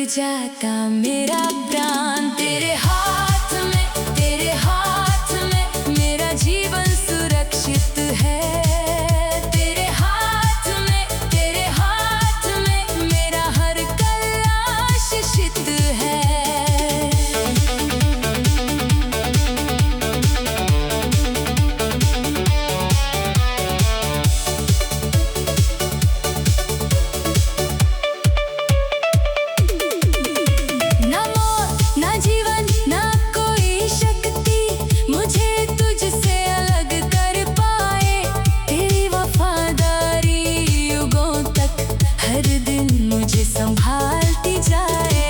जाता मेरा प्राण तेरे हाथ में मेरा जीवन सुरक्षित है। तेरे हाथ में मेरा हर कल आशीषित है। संभालती जाए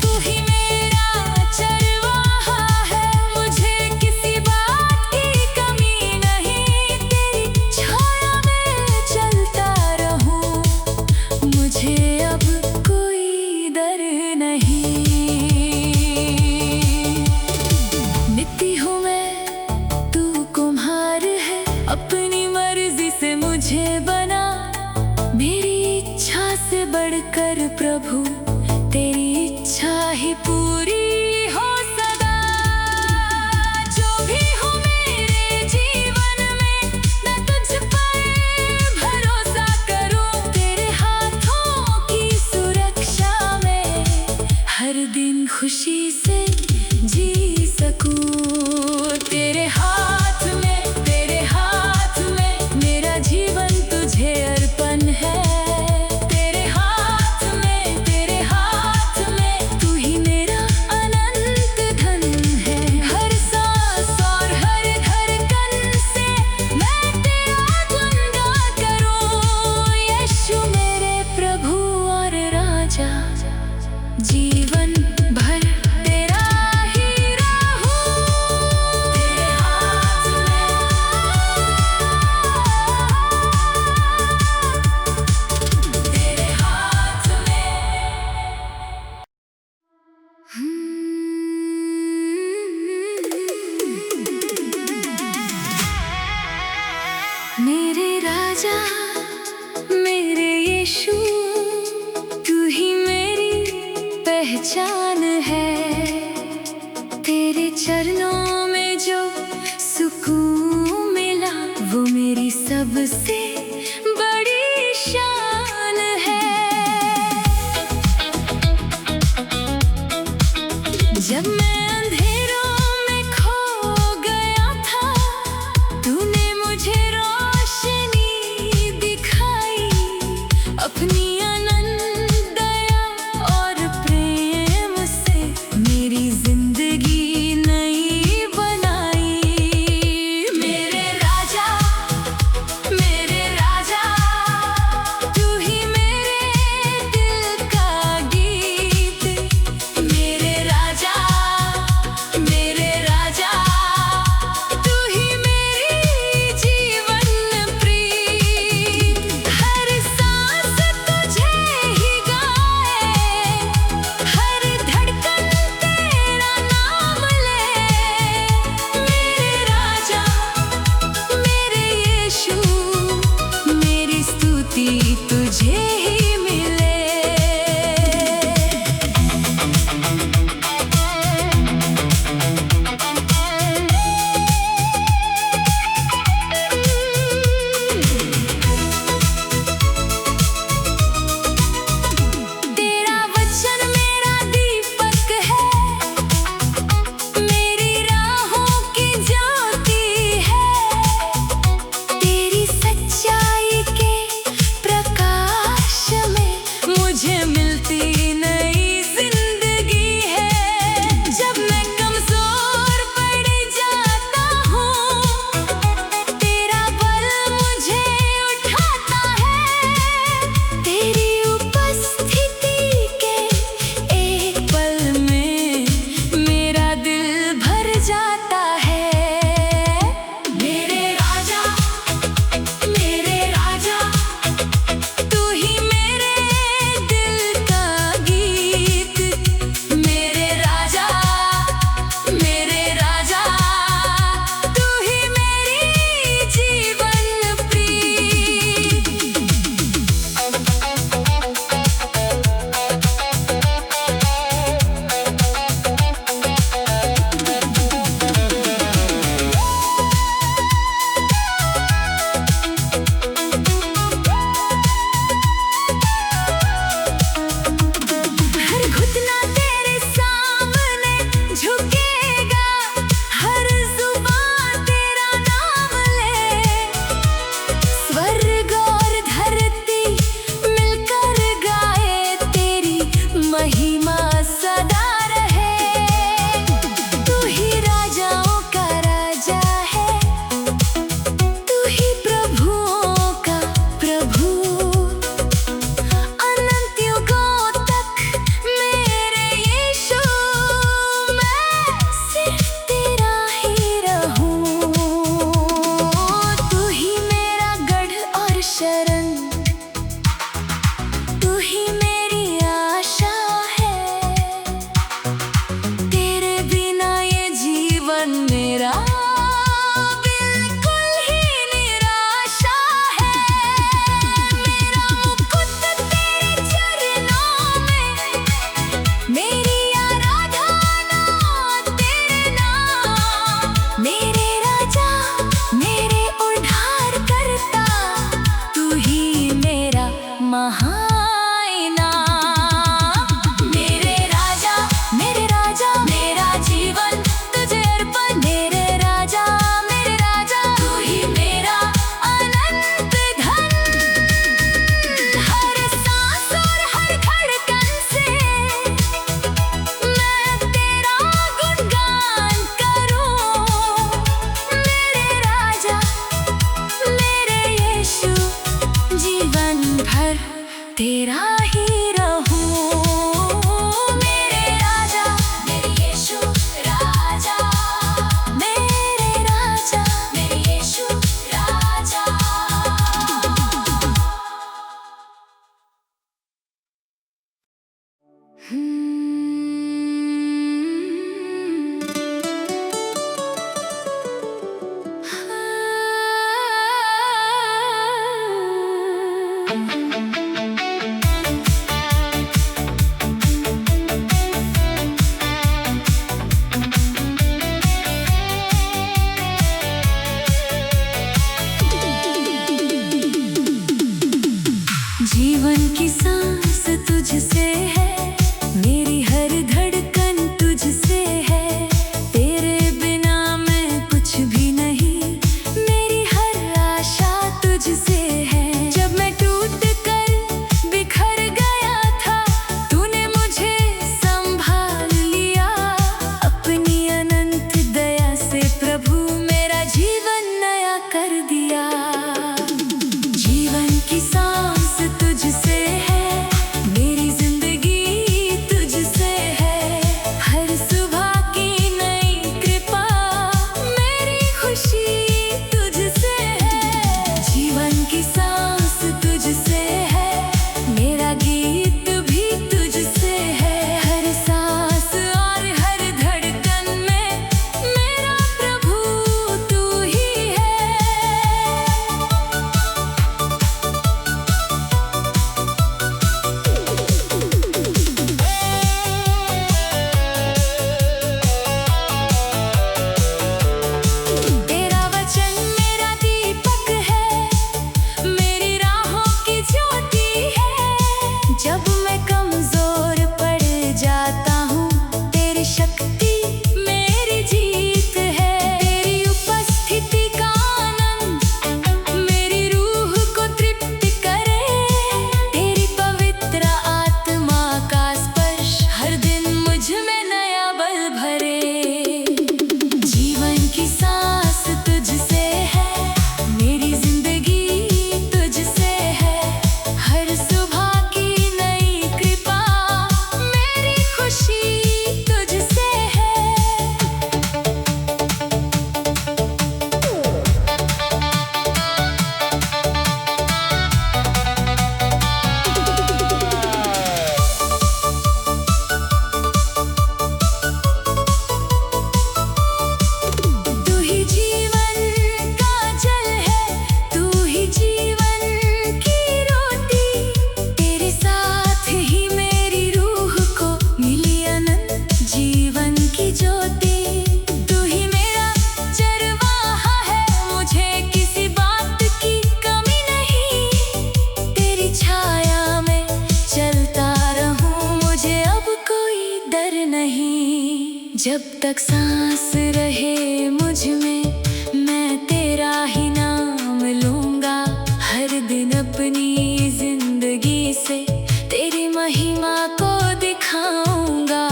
तू ही मेरा चरवाहा है, मुझे किसी बात की कमी नहीं। तेरी छाया में चलता रहूं, मुझे अब कोई डर नहीं। मिट्टी हूँ मैं, तू कुम्हार है, अपनी मर्जी से मुझे बना। मेरी इच्छा से बढ़कर प्रभु तेरी इच्छा ही पूरी हो सदा। जो भी हो मेरे जीवन में मैं तुझ पर भरोसा करूं। तेरे हाथों की सुरक्षा में हर दिन खुशी से जी सकूं। तेरे हाथ में मेरा जीवन तुझे अर्पण है। जीवन भर तेरा ही रहूं। तेरे हाथ मेरे राजा मेरे यीशु, तू ही पहचान है। तेरे चरणों में जो सुकून मिला वो मेरी सबसे बड़ी शान है। जब मैं अंधेरों में खो गया था, तूने मुझे रोशनी दिखाई। अपनी तेरा ही रहूं। मेरे राजा मेरे यीशु राजा, मेरे राजा मेरे यीशु राजा। जीवन की सांस तुझसे है, मेरी हर धड़कन तुझसे है। तेरे बिना मैं कुछ भी नहीं, मेरी हर आशा तुझसे है। जब मैं टूट कर बिखर गया था, तूने मुझे संभाल लिया। अपनी अनंत दया से प्रभु मेरा जीवन नया कर दिया। जीवन की सांस तुझसे है, मेरी जिंदगी तुझसे है। हर सुबह की नई कृपा, मेरी खुशी तुझसे है। जीवन की सांस तुझसे है, मेरा गीत भी तुझसे है। हर सांस और हर धड़कन में मेरा प्रभु तू ही है। तेरा वचन मेरा दीपक है, मेरी राहों की ज्योति है। जब मैं कमजोर पड़ जाता हूँ, तेरी शक्ति मेरी जीत है। तेरी उपस्थिति का आनंद मेरी रूह को तृप्त करे। तेरी पवित्र आत्मा का स्पर्श हर दिन मुझ में नया बल भरे। जीवन की सांस तुझसे है, मेरी जिंदगी तुझसे है। हर सुबह की नई कृपा, मेरी खुशी तुझसे है। तू ही जीवन का जल है, तू ही जीवन की रोटी। तेरे साथ ही मेरी रूह को मिली अनंत जीवन की ज्योति। तू ही मेरा चरवाहा है, मुझे किसी बात की कमी नहीं। तेरी छाया में चलता रहूं, मुझे अब कोई डर नहीं। जब तक सांस रहे मुझ में, मैं तेरा ही नाम लूंगा। हर दिन अपनी जिंदगी से तेरी महिमा को दिखाऊंगा।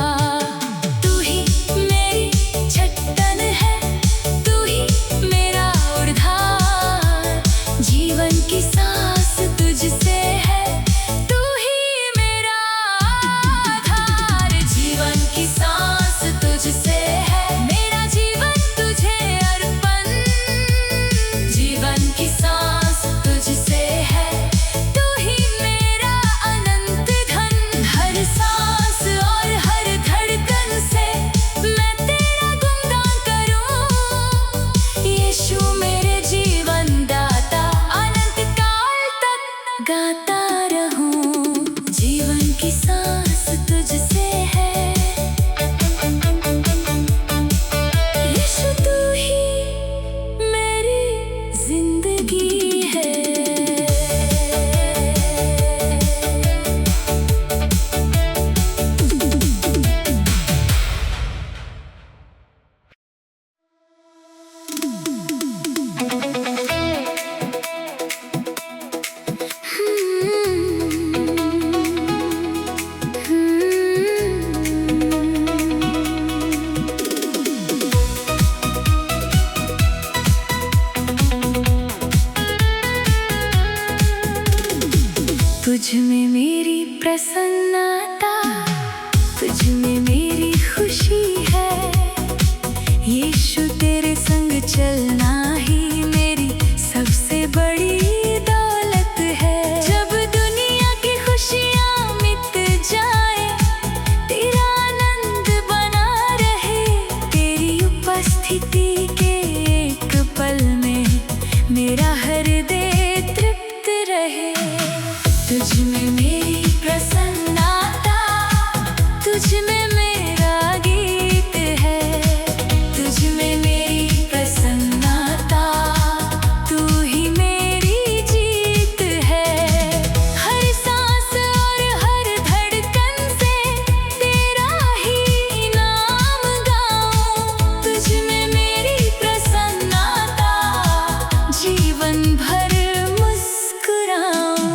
तू ही मेरी चट्टान है, तू ही मेरा उद्धार। जीवन की सांस तुझसे है, तू ही मेरा आधार। जीवन की सांस तुझसे है, मेरा जीवन तुझे अर्पण। जीवन की सांस तुझसे है, तुझ में मेरी खुशी है। यीशु तेरे संग चलना ही मेरी सबसे बड़ी दौलत है। जब दुनिया की खुशियाँ मिट जाए, तेरा आनंद बना रहे। तेरी उपस्थिति के एक पल में मेरा हृदय तृप्त रहे। तुझ में मेरी प्रसन्नता, तुझ में मेरा गीत है। तुझ में मेरी प्रसन्नता, तू ही मेरी जीत है। हर सांस और हर धड़कन से तेरा ही नाम गाऊं। तुझ में मेरी प्रसन्नता, जीवन भर मुस्कुराऊं।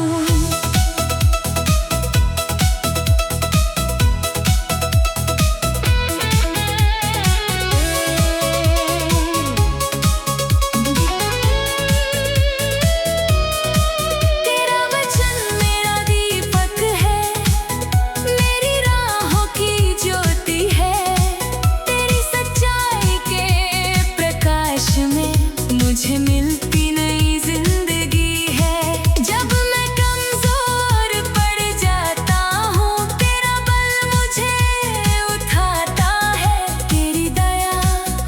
तेरा वचन मेरा दीपक है, मेरी राहों की ज्योति है। तेरी सच्चाई के प्रकाश में मुझे मिलती नई जिंदगी है। जब मैं कमजोर पड़ जाता हूँ, तेरा बल मुझे उठाता है। तेरी दया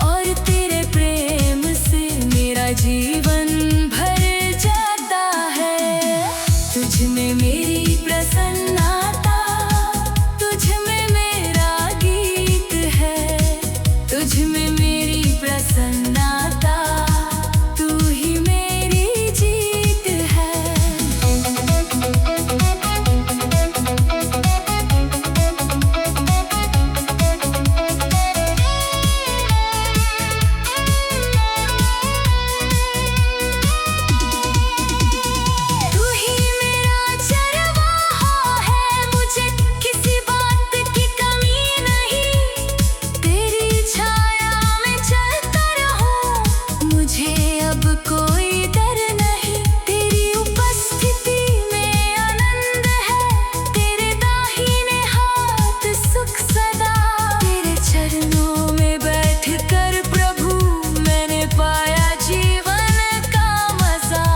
और तेरे प्रेम से मेरा जीवन भर जाता है। तुझ में मेरी प्रसन्नता, तुझ में मेरा गीत है। तुझ में मेरी प्रसन्नता, तू ही मेरी जीत है। तू ही मेरा चरवाहा है, मुझे किसी बात की कमी नहीं। तेरी छाया में चलता रहूं, मुझे अब कोई डर नहीं। तेरी उपस्थिति में आनंद है, तेरे दाहिने हाथ सुख सदा। तेरे चरणों में बैठकर प्रभु मैंने पाया जीवन का मजा।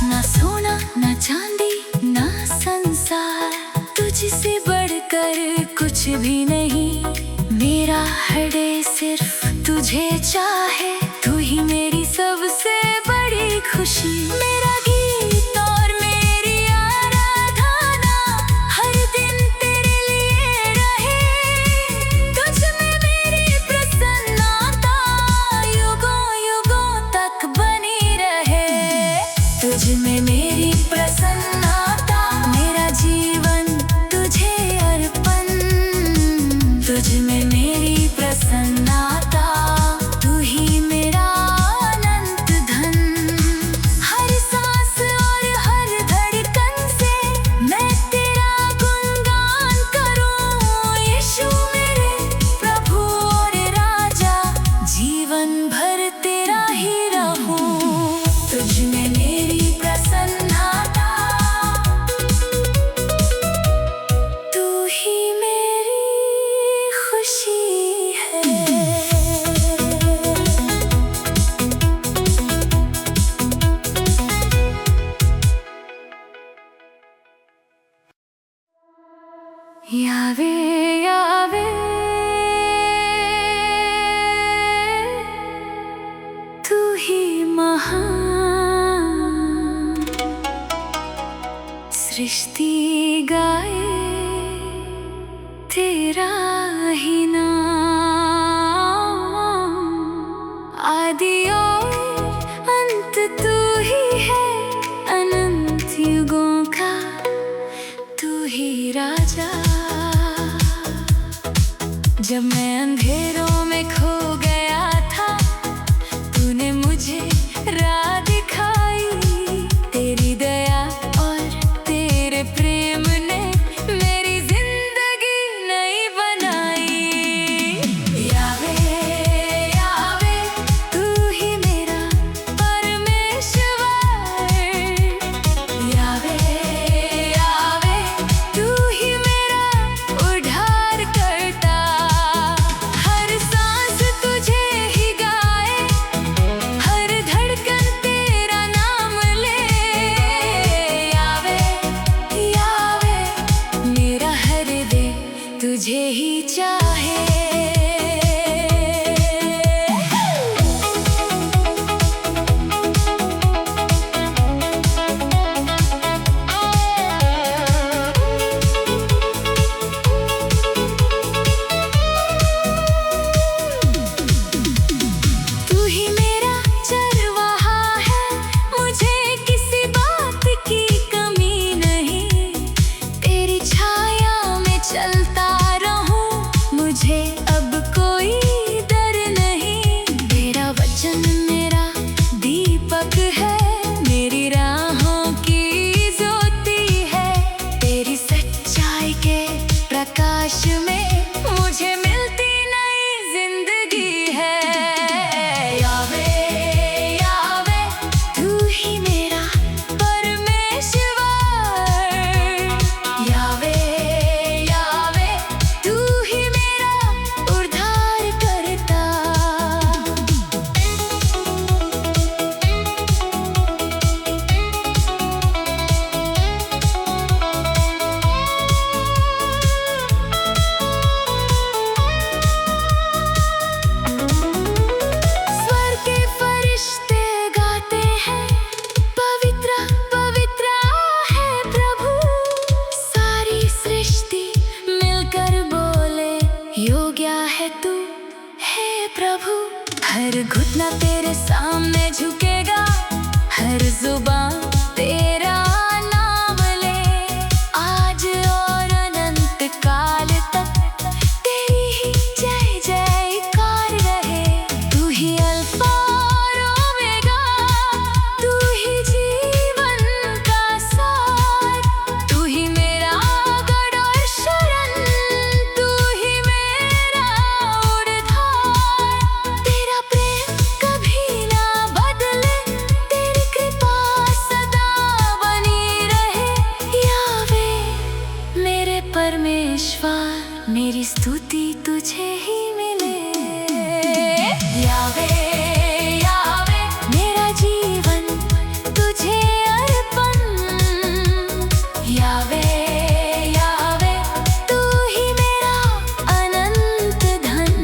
ना सोना ना चांदी ना संसार, तुझसे बढ़कर कुछ भी नहीं। मेरा हृदय सिर्फ तुझे चाहे, तू ही मेरी सबसे बड़ी खुशी। मेरा गीत और मेरी आराधना हर दिन तेरे लिए रहे। तुझ में मेरी प्रसन्नता युगों युगों तक बनी रहे। तुझ में मेरी प्रसन्नता, मेरा जीवन तुझे अर्पण। तुझ में मेरी प्रसन्नता, तू ही मेरा अनंत धन। हर सांस और हर धड़कन से मैं तेरा गुणगान करूं। यीशु मेरे प्रभु और राजा, जीवन भर तेरा ही रहूं। तुझ में मेरी प्रसन्नता, तू ही मेरी खुशी है। यावे यावे, तू ही महान। सृष्टि गाए तेरा ही नाम। आदि और अंत तू ही है, अनंत युगों का तू ही राजा। जब मैं अंधेरों में खो गया था, तूने मुझे राह दिखाई। तेरी दया और तेरे प्रेम ने मेरी जिंदगी नई बनाई। यावे यावे, तू ही मेरा परमेश्वर। यावे यावे, तू ही मेरा उद्धार करता। तुझे ही चाहे। प्रकाश में मुझे मिलती नई जिंदगी है। यावे यावे तू ही मेरा परमेश्वर। यावे यावे तू ही मेरा उद्धार करता। योग्य है तू हे प्रभु। हर घुटना तेरे सामने झुकेगा, हर जुबान तेरा नाम ले। आज और अनंत काल तक तेरी ही जय जयकार रहे। तू ही अल्फा और ओमेगा, तू ही जीवन का सार। तू ही मेरा गढ़ और शरण, तू ही मेरा उद्धार। तेरा प्रेम कभी ना बदले, तेरी कृपा सदा बनी रहे। यावे मेरे परमेश्वर, मेरी स्तुति तुझे ही मिले। यावे यावे मेरा जीवन तुझे अर्पण। यावे यावे तू ही मेरा अनंत धन।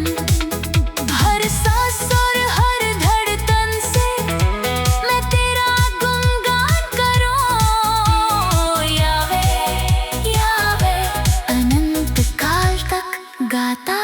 हर सांस और हर धड़कन से मैं तेरा गुणगान करूं। यावे यावे अनंत काल तक गाता